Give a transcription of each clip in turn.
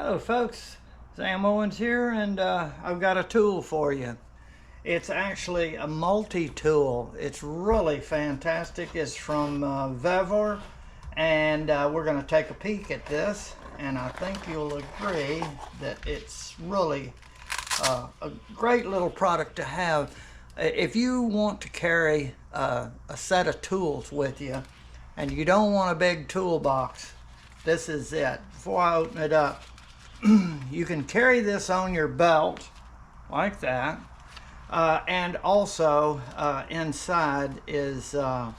Hello folks, Sam Owens here, and I've got a tool for you. It's actually a multi-tool. It's really fantastic. It's from VEVOR, and we're going to take a peek at this, and I think you'll agree that it's really a great little product to have. If you want to carry a set of tools with you and you don't want a big toolbox, this is it. Before I open it up, you can carry this on your belt like that, and also inside is a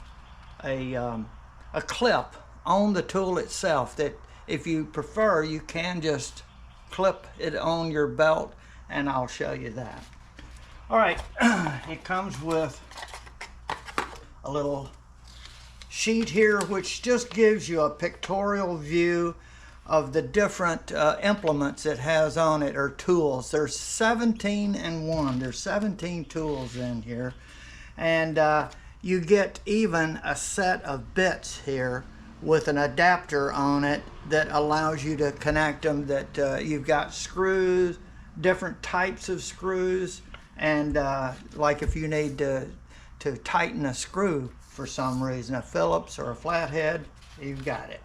clip on the tool itself that if you prefer you can just clip it on your belt, and I'll show you that. Alright, it comes with a little sheet here which just gives you a pictorial view of the different implements it has on it, or tools. There's 17 in one. There's 17 tools in here, and you get even a set of bits here with an adapter on it that allows you to connect them. That you've got screws, different types of screws, and like if you need to tighten a screw for some reason, a Phillips or a flathead, you've got it.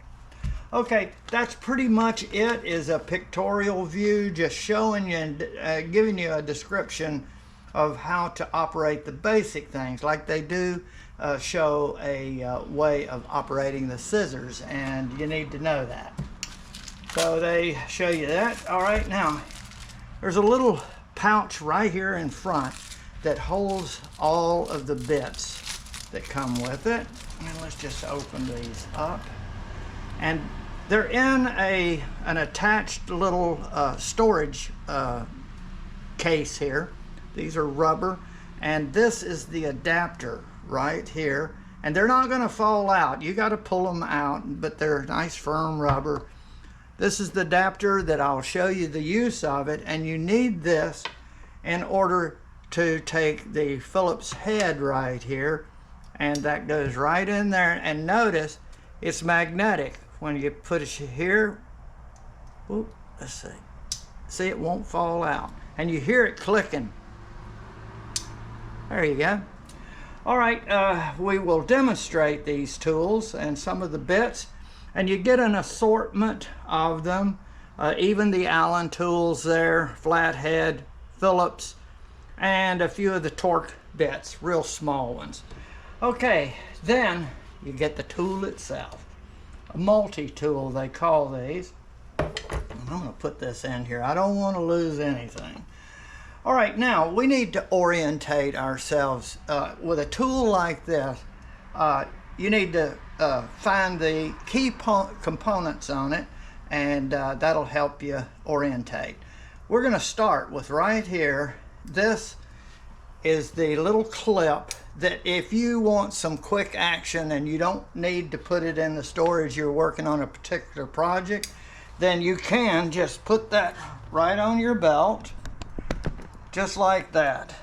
Okay, that's pretty much it. Is a pictorial view just showing you and giving you a description of how to operate the basic things, like they do show a way of operating the scissors, and you need to know that. So they show you that. All right, now there's a little pouch right here in front that holds all of the bits that come with it. And let's just open these up. And they're in an attached little storage case here. These are rubber, and this is the adapter right here. And they're not going to fall out. You got to pull them out, but they're nice firm rubber. This is the adapter that I'll show you the use of it, and you need this in order to take the Phillips head right here, and that goes right in there. And notice it's magnetic. When you put it here, ooh, let's see, it won't fall out, and you hear it clicking. There you go. All right, we will demonstrate these tools and some of the bits, and you get an assortment of them, even the Allen tools there, flathead, Phillips, and a few of the torque bits, real small ones. Okay, then you get the tool itself. A multi-tool, they call these. I'm going to put this in here. I don't want to lose anything. All right, now we need to orientate ourselves with a tool like this. You need to find the key components on it, and that'll help you orientate. We're going to start with right here. This is the little clip that if you want some quick action and you don't need to put it in the storage, you're working on a particular project, then you can just put that right on your belt, just like that,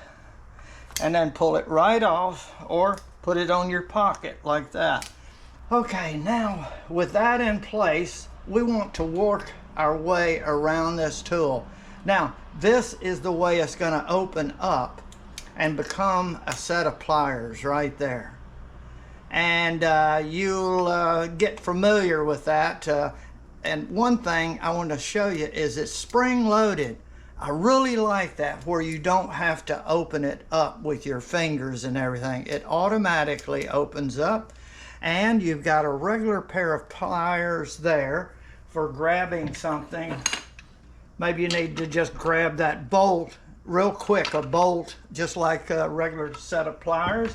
and then pull it right off, or put it on your pocket like that. Okay, now with that in place, we want to work our way around this tool. Now this is the way it's going to open up and become a set of pliers right there, and you'll get familiar with that. And one thing I want to show you is it's spring loaded. I really like that, where you don't have to open it up with your fingers and everything. It automatically opens up, and you've got a regular pair of pliers there for grabbing something. Maybe you need to just grab that bolt real quick, a bolt, just like a regular set of pliers.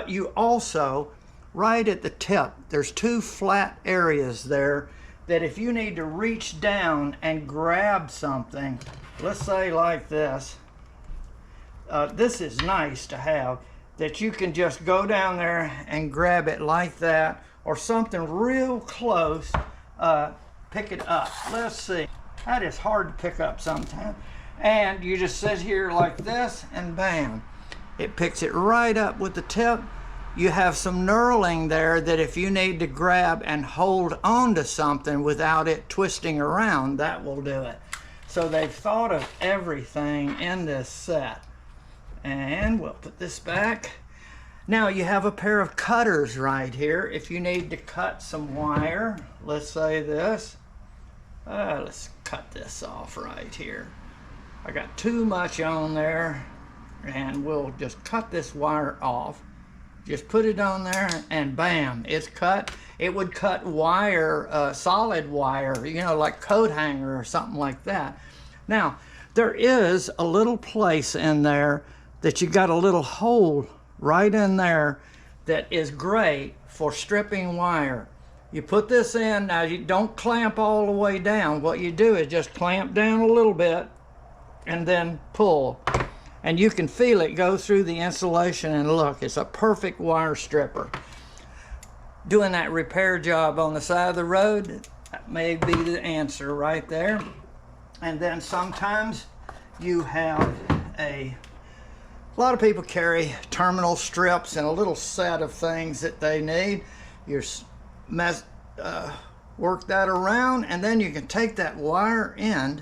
You also, right at the tip, there's two flat areas there that if you need to reach down and grab something, let's say like this, this is nice to have, that you can just go down there and grab it like that, or something real close, pick it up. Let's see, that is hard to pick up sometimes. And you just sit here like this, and bam, it picks it right up with the tip, you have some knurling there that if you need to grab and hold on to something without it twisting around, that will do it. So they've thought of everything in this set. And we'll put this back. Now you have a pair of cutters right here. If you need to cut some wire, let's say this. Let's cut this off right here. I got too much on there, and we'll just cut this wire off. Just put it on there and bam, it's cut. It would cut wire, solid wire, you know, like coat hanger or something like that. Now, there is a little place in there that you got a little hole right in there that is great for stripping wire. You put this in, now you don't clamp all the way down. What you do is just clamp down a little bit and then pull. And you can feel it go through the insulation, and look, it's a perfect wire stripper. Doing that repair job on the side of the road, that may be the answer right there. And then sometimes you have a lot of people carry terminal strips and a little set of things that they need. You work that around, and then you can take that wire end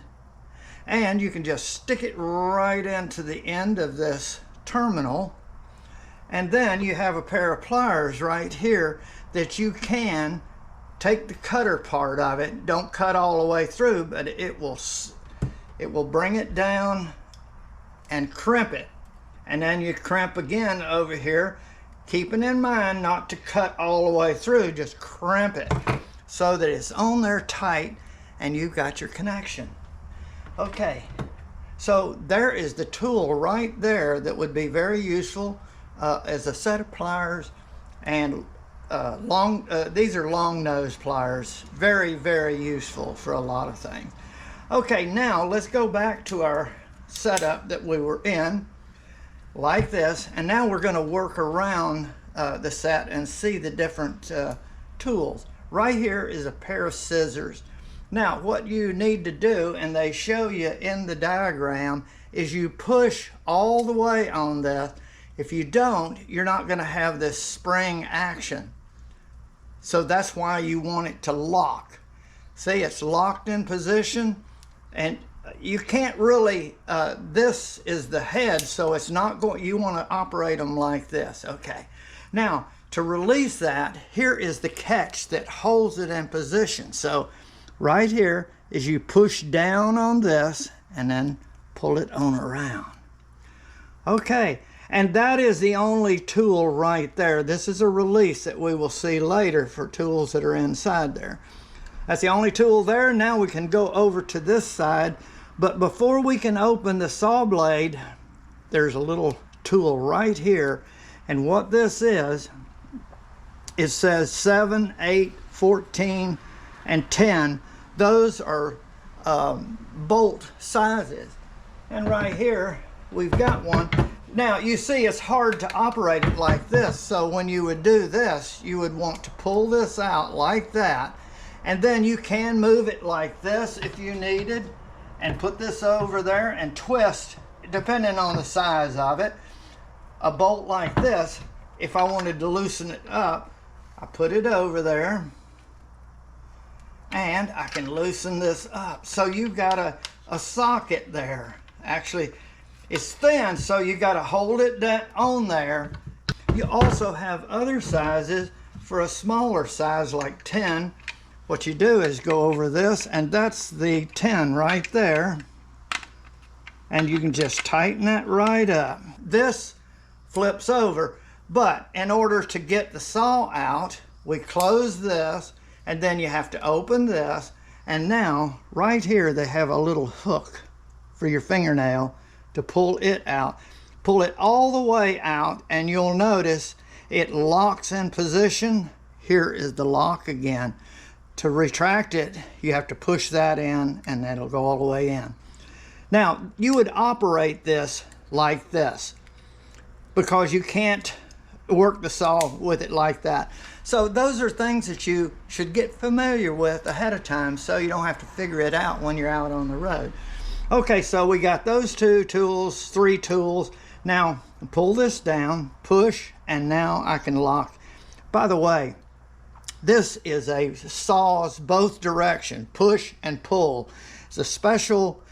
and you can just stick it right into the end of this terminal, and then you have a pair of pliers right here that you can take the cutter part of it. Don't cut all the way through, but it will bring it down and crimp it, and then you crimp again over here, keeping in mind not to cut all the way through, just crimp it so that it's on there tight and you've got your connection. Okay, so there is the tool right there that would be very useful as a set of pliers, and these are long nose pliers, very, very useful for a lot of things. Okay, now let's go back to our setup that we were in, like this, and now we're going to work around the set and see the different tools. Right here is a pair of scissors. Now what you need to do, and they show you in the diagram, is you push all the way on this. If you don't, you're not going to have this spring action. So that's why you want it to lock. See, it's locked in position, and you can't really, this is the head, so it's not going, you want to operate them like this. Okay, now to release that, here is the catch that holds it in position. So right here is you push down on this and then pull it on around. Okay, and that is the only tool right there. This is a release that we will see later for tools that are inside there. That's the only tool there. Now we can go over to this side, but before we can open the saw blade, there's a little tool right here, and what this is, it says 7, 8, 14, and 10. Those are bolt sizes, and right here we've got one. Now you see it's hard to operate it like this, so when you would do this, you would want to pull this out like that, and then you can move it like this if you needed, and put this over there and twist, depending on the size of it. A bolt like this, if I wanted to loosen it up, I put it over there and I can loosen this up. So you've got a socket there. Actually, it's thin, so you got to hold it on there. You also have other sizes for a smaller size like 10. What you do is go over this, and that's the 10 right there, and you can just tighten that right up. This flips over, but in order to get the saw out, we close this, and then you have to open this, and now right here they have a little hook for your fingernail to pull it out. Pull it all the way out, and you'll notice it locks in position. Here is the lock again. To retract it, you have to push that in, and then it'll go all the way in. Now, you would operate this like this, because you can't work the saw with it like that. So those are things that you should get familiar with ahead of time, so you don't have to figure it out when you're out on the road. Okay, so we got those 2 tools, 3 tools. Now, pull this down, push, and now I can lock. By the way, this is a saws both direction, push and pull. It's a special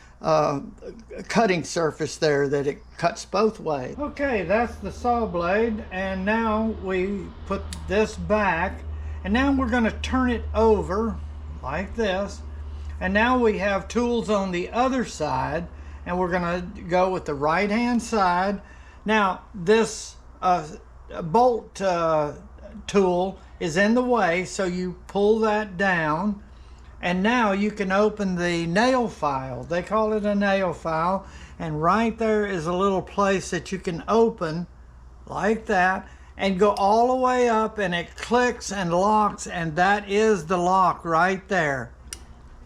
cutting surface there that it cuts both ways. Okay, that's the saw blade, and now we put this back, and now we're going to turn it over like this, and now we have tools on the other side, and we're going to go with the right hand side. Now this bolt tool is in the way, so you pull that down, and now you can open the nail file. They call it a nail file, and right there is a little place that you can open like that and go all the way up, and it clicks and locks, and that is the lock right there.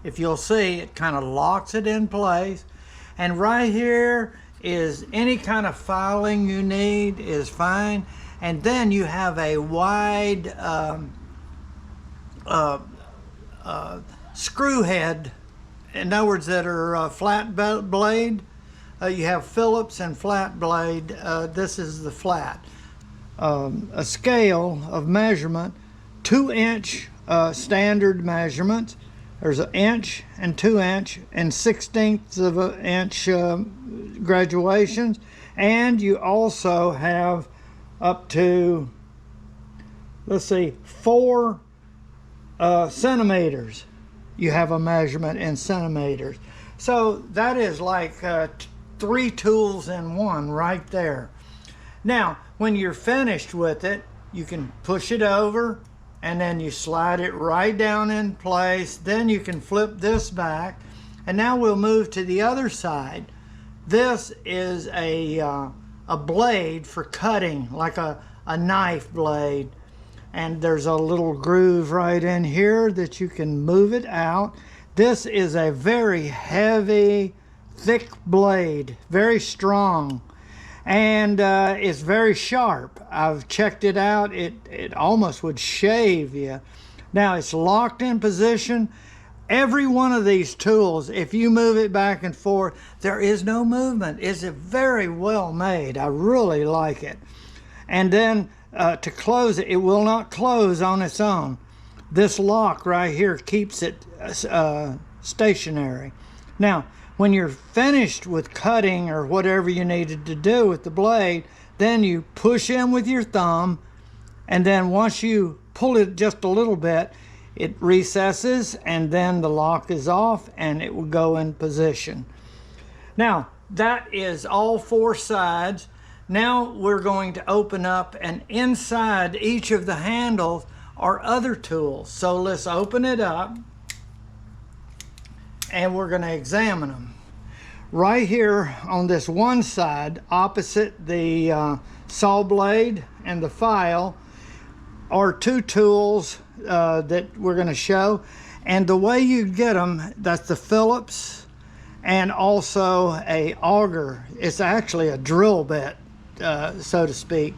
If you'll see, it kind of locks it in place, and right here is any kind of filing you need is fine. And then you have a wide screw head, in other words, that are flat blade. You have Phillips and flat blade. This is the flat. A scale of measurement, 2-inch standard measurements. There's an inch and 2-inch and 1/16 of an inch graduations. And you also have up to, let's see, 4 centimeters. You have a measurement in centimeters. So that is like 3 tools in one right there. Now, when you're finished with it, you can push it over, and then you slide it right down in place. Then you can flip this back, and now we'll move to the other side. This is a blade for cutting, like a knife blade, and there's a little groove right in here that you can move it out. This is a very heavy, thick blade, very strong, and it's very sharp. I've checked it out. It almost would shave you. Now it's locked in position. Every one of these tools, if you move it back and forth, there is no movement. It's very well made. I really like it. And then to close it, it will not close on its own. This lock right here keeps it stationary. Now, when you're finished with cutting or whatever you needed to do with the blade, then you push in with your thumb, and then once you pull it just a little bit, it recesses, and then the lock is off and it will go in position. Now, that is all 4 sides. Now we're going to open up, and inside each of the handles are other tools. So let's open it up, and we're going to examine them. Right here on this one side, opposite the saw blade and the file, are 2 tools that we're going to show. And the way you get them, that's the Phillips and also a auger. It's actually a drill bit, so to speak.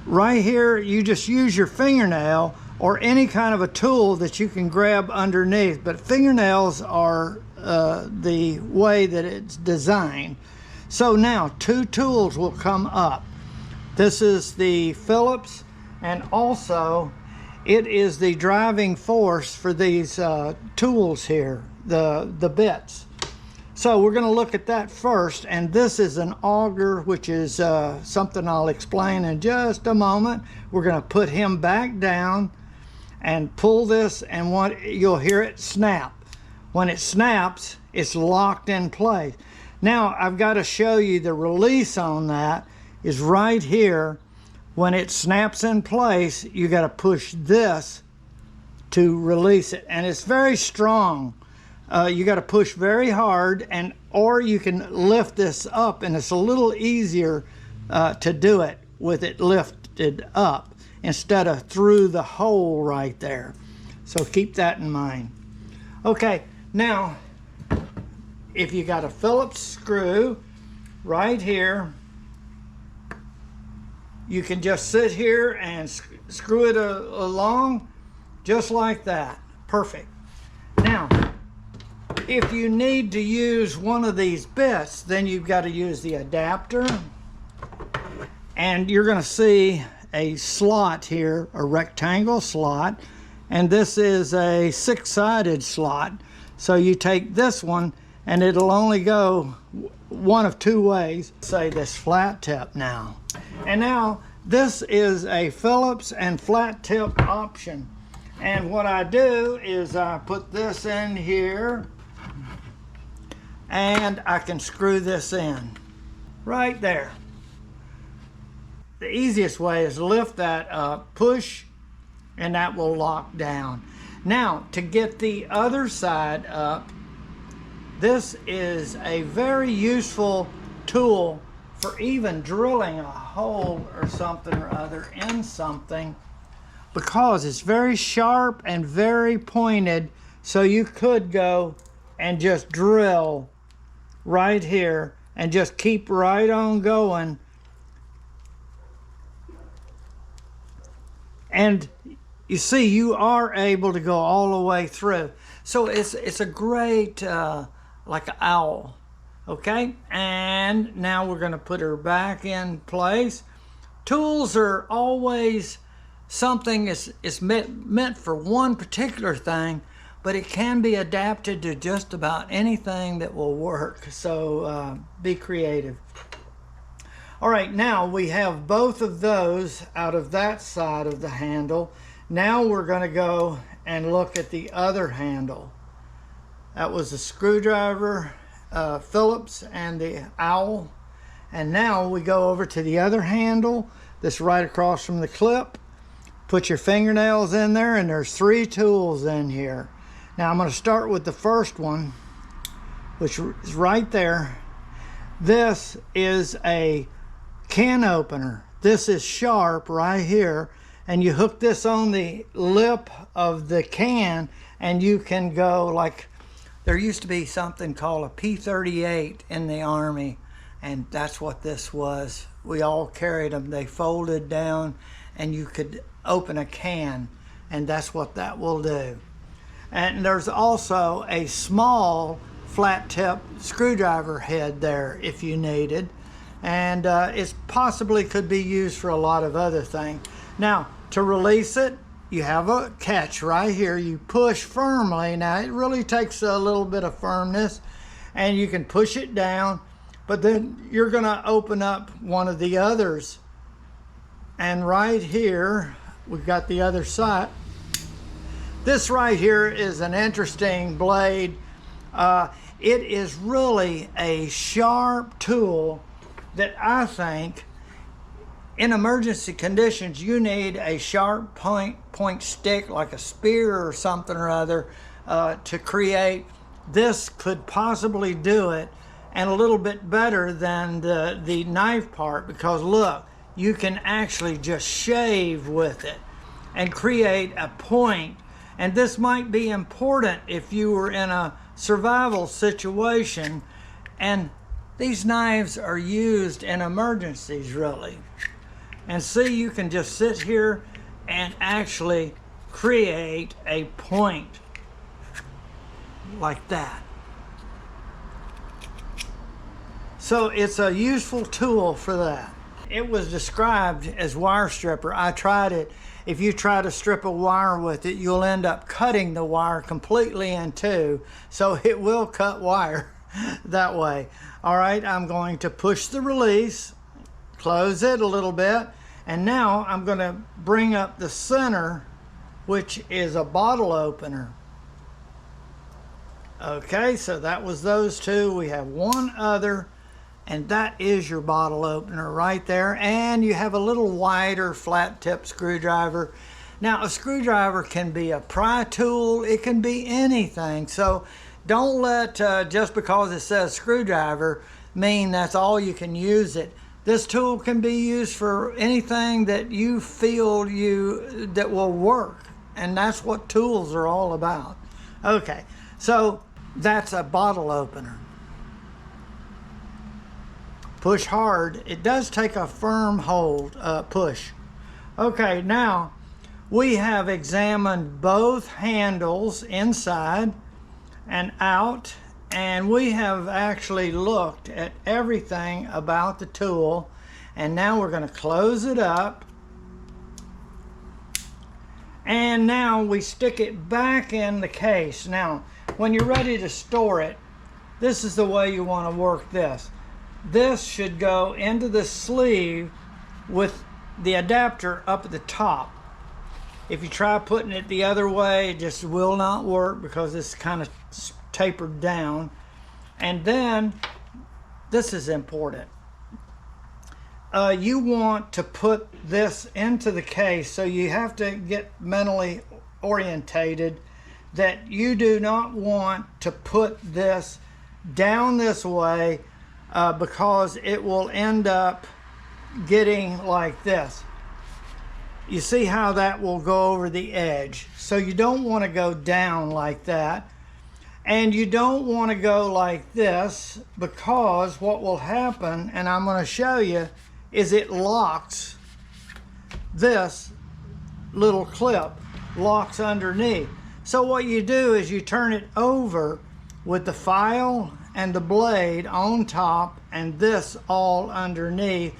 Right here, you just use your fingernail or any kind of a tool that you can grab underneath, but fingernails are the way that it's designed. So now 2 tools will come up. This is the Phillips, and also it is the driving force for these tools here, the bits. So we're going to look at that first, and this is an auger, which is something I'll explain in just a moment. We're going to put him back down and pull this, and you'll hear it snap. When it snaps, it's locked in place. Now I've got to show you the release on that is right here. When it snaps in place, you got to push this to release it, and it's very strong. You got to push very hard, or you can lift this up, and it's a little easier to do it with it lifted up instead of through the hole right there. So keep that in mind. Okay, now if you got a Phillips screw right here, you can just sit here and screw it along just like that. Perfect. Now, if you need to use one of these bits, then you've got to use the adapter. And you're going to see a slot here, a rectangle slot, and this is a 6-sided slot. So you take this one and it'll only go one of 2 ways. Say this flat tip now. And now this is a Phillips and flat tip option. And what I do is I put this in here and I can screw this in right there. The easiest way is lift that up, push, and that will lock down. Now, to get the other side up, this is a very useful tool for even drilling a hole or something or other in something, because it's very sharp and very pointed, so you could go and just drill right here and just keep right on going. And you see, you are able to go all the way through. So it's a great, like an owl, okay? And now we're gonna put her back in place. Tools are always something is meant for one particular thing, but it can be adapted to just about anything that will work. So be creative. All right, now we have both of those out of that side of the handle. Now we're going to go and look at the other handle. That was the screwdriver, Phillips, and the owl. And now we go over to the other handle that's right across from the clip. Put your fingernails in there, and there's 3 tools in here. Now I'm going to start with the first one, which is right there. This is a can opener. This is sharp right here, and you hook this on the lip of the can, and you can go like, there used to be something called a P-38 in the Army, and that's what this was. We all carried them. They folded down, and you could open a can, and that's what that will do. And there's also a small flat tip screwdriver head there if you needed. And it possibly could be used for a lot of other things. Now, to release it, you have a catch right here. You push firmly. Now, it really takes a little bit of firmness, and you can push it down, but then you're going to open up one of the others. And right here, we've got the other side. This right here is an interesting blade. It is really a sharp tool that I think in emergency conditions you need a sharp point stick like a spear or something or other to create. This could possibly do it, and a little bit better than the knife part, because look, you can actually just shave with it and create a point. And this might be important if you were in a survival situation, and these knives are used in emergencies, really. And see, you can just sit here and actually create a point like that. So it's a useful tool for that. It was described as wire stripper. I tried it. If you try to strip a wire with it, you'll end up cutting the wire completely in 2. So it will cut wire that way. All right, I'm going to push the release, close it a little bit, and now I'm going to bring up the center, which is a bottle opener. Okay, so that was those 2. We have one other, and that is your bottle opener right there. And you have a little wider flat tip screwdriver. Now, a screwdriver can be a pry tool, it can be anything. So don't let just because it says screwdriver mean that's all you can use it. This tool can be used for anything that you feel that will work, and that's what tools are all about. Okay, so that's a bottle opener. Push hard. It does take a firm hold, push. Okay, now we have examined both handles inside and out, and we have actually looked at everything about the tool, And now we're going to close it up. And now we stick it back in the case. Now, when you're ready to store it, this is the way you want to work this. This should go into the sleeve with the adapter up at the top. If you try putting it the other way, it just will not work because it's kind of tapered down. And then, this is important. You want to put this into the case, so you have to get mentally orientated that you do not want to put this down this way because it will end up getting like this. You see how that will go over the edge. So you don't want to go down like that. And you don't want to go like this, because what will happen, and I'm going to show you, is it locks. This little clip locks underneath. So what you do is you turn it over with the file and the blade on top, and this all underneath,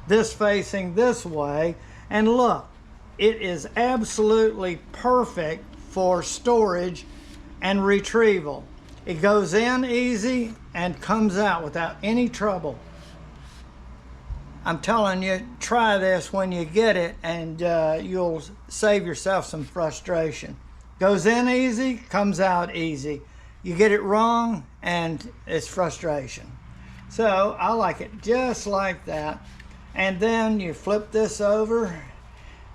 this facing this way. And look, it is absolutely perfect for storage and retrieval. It goes in easy and comes out without any trouble. I'm telling you, try this when you get it, and you'll save yourself some frustration. Goes in easy, comes out easy. You get it wrong and it's frustration. So I like it just like that. And then you flip this over,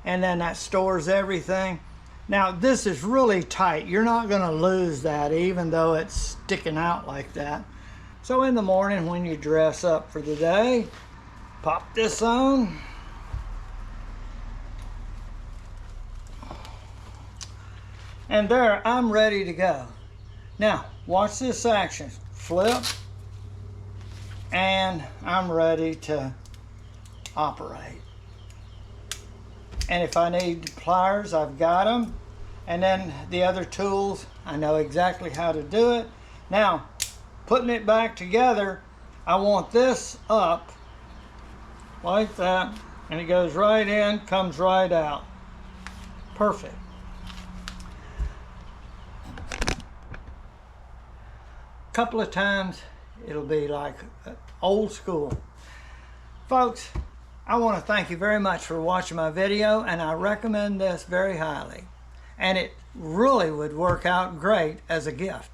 and then that stores everything. Now this is really tight. You're not going to lose that even though it's sticking out like that. So in the morning when you dress up for the day, pop this on. And there, I'm ready to go. Now watch this action. Flip, and I'm ready to operate. And if I need pliers, I've got them. And then the other tools, I know exactly how to do it. Now, putting it back together, I want this up like that, and it goes right in, comes right out. Perfect. A couple of times, it'll be like old school. Folks, I want to thank you very much for watching my video, and I recommend this very highly. And it really would work out great as a gift.